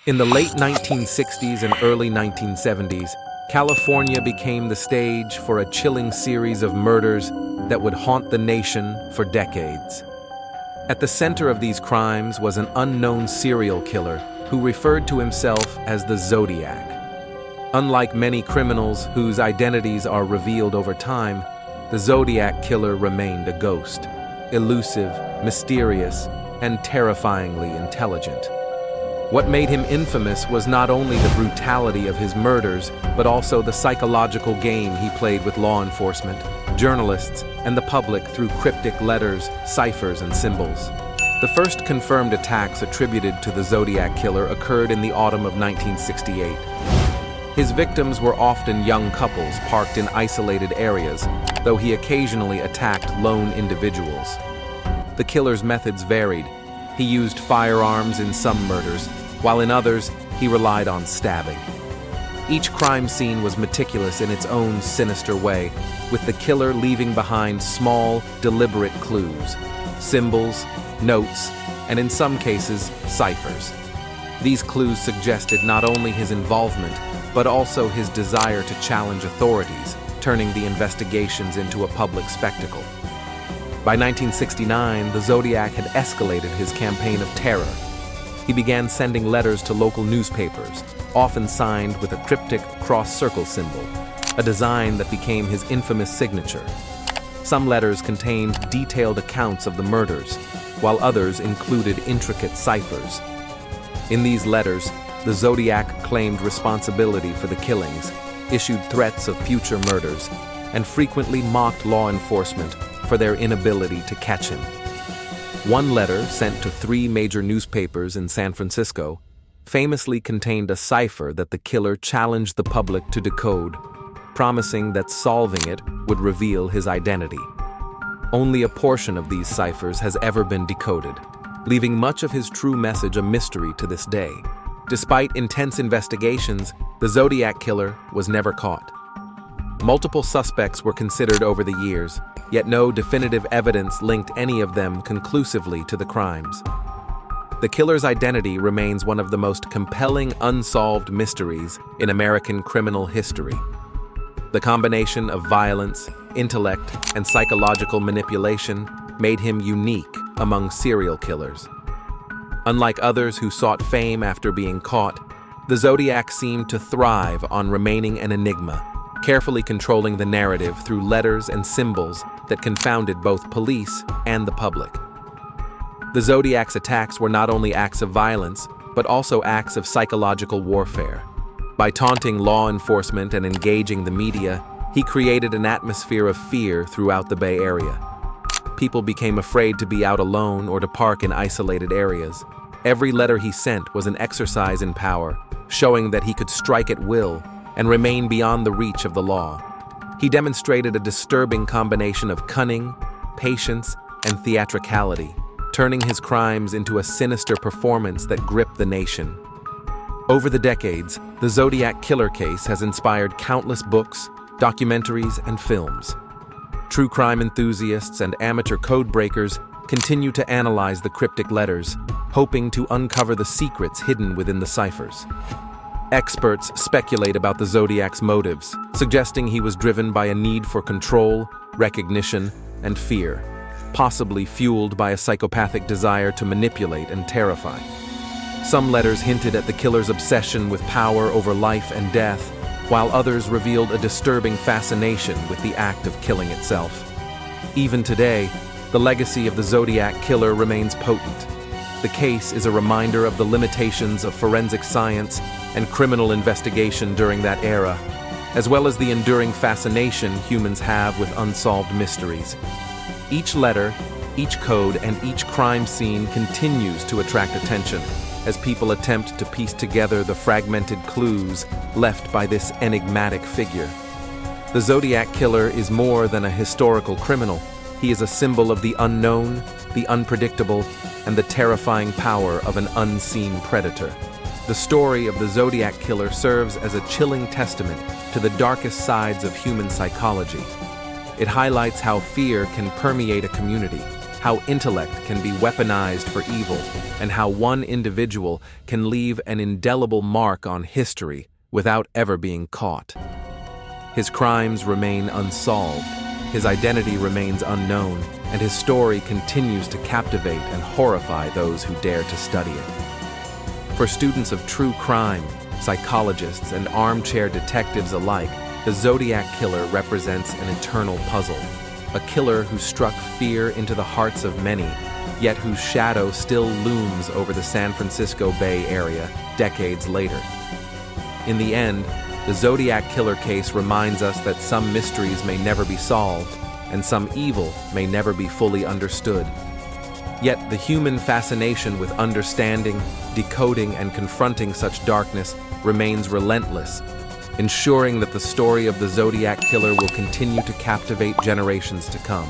In the late 1960s and early 1970s, California became the stage for a chilling series of murders that would haunt the nation for decades. At the center of these crimes was an unknown serial killer who referred to himself as the Zodiac. Unlike many criminals whose identities are revealed over time, the Zodiac Killer remained a ghost, elusive, mysterious, and terrifyingly intelligent. What made him infamous was not only the brutality of his murders, but also the psychological game he played with law enforcement, journalists, and the public through cryptic letters, ciphers, and symbols. The first confirmed attacks attributed to the Zodiac Killer occurred in the autumn of 1968. His victims were often young couples parked in isolated areas, though he occasionally attacked lone individuals. The killer's methods varied. He used firearms in some murders, while in others, he relied on stabbing. Each crime scene was meticulous in its own sinister way, with the killer leaving behind small, deliberate clues, symbols, notes, and in some cases, ciphers. These clues suggested not only his involvement, but also his desire to challenge authorities, turning the investigations into a public spectacle. By 1969, the Zodiac had escalated his campaign of terror. He began sending letters to local newspapers, often signed with a cryptic cross-circle symbol, a design that became his infamous signature. Some letters contained detailed accounts of the murders, while others included intricate ciphers. In these letters, the Zodiac claimed responsibility for the killings, issued threats of future murders, and frequently mocked law enforcement for their inability to catch him. One letter, sent to 3 major newspapers in San Francisco, famously contained a cipher that the killer challenged the public to decode, promising that solving it would reveal his identity. Only a portion of these ciphers has ever been decoded, leaving much of his true message a mystery to this day. Despite intense investigations, the Zodiac Killer was never caught. Multiple suspects were considered over the years, yet no definitive evidence linked any of them conclusively to the crimes. The killer's identity remains one of the most compelling unsolved mysteries in American criminal history. The combination of violence, intellect, and psychological manipulation made him unique among serial killers. Unlike others who sought fame after being caught, the Zodiac seemed to thrive on remaining an enigma, carefully controlling the narrative through letters and symbols that confounded both police and the public. The Zodiac's attacks were not only acts of violence, but also acts of psychological warfare. By taunting law enforcement and engaging the media, he created an atmosphere of fear throughout the Bay Area. People became afraid to be out alone or to park in isolated areas. Every letter he sent was an exercise in power, showing that he could strike at will and remain beyond the reach of the law. He demonstrated a disturbing combination of cunning, patience, and theatricality, turning his crimes into a sinister performance that gripped the nation. Over the decades, the Zodiac Killer case has inspired countless books, documentaries, and films. True crime enthusiasts and amateur code breakers continue to analyze the cryptic letters, hoping to uncover the secrets hidden within the ciphers. Experts speculate about the Zodiac's motives, suggesting he was driven by a need for control, recognition, and fear, possibly fueled by a psychopathic desire to manipulate and terrify. Some letters hinted at the killer's obsession with power over life and death, while others revealed a disturbing fascination with the act of killing itself. Even today, the legacy of the Zodiac Killer remains potent. The case is a reminder of the limitations of forensic science and criminal investigation during that era, as well as the enduring fascination humans have with unsolved mysteries. Each letter, each code, and each crime scene continues to attract attention as people attempt to piece together the fragmented clues left by this enigmatic figure. The Zodiac Killer is more than a historical criminal. He is a symbol of the unknown, the unpredictable, and the terrifying power of an unseen predator. The story of the Zodiac Killer serves as a chilling testament to the darkest sides of human psychology. It highlights how fear can permeate a community, how intellect can be weaponized for evil, and how one individual can leave an indelible mark on history without ever being caught. His crimes remain unsolved, his identity remains unknown, and his story continues to captivate and horrify those who dare to study it. For students of true crime, psychologists, and armchair detectives alike, the Zodiac Killer represents an eternal puzzle. A killer who struck fear into the hearts of many, yet whose shadow still looms over the San Francisco Bay Area decades later. In the end, the Zodiac Killer case reminds us that some mysteries may never be solved, and some evil may never be fully understood. Yet the human fascination with understanding, decoding, and confronting such darkness remains relentless, ensuring that the story of the Zodiac Killer will continue to captivate generations to come.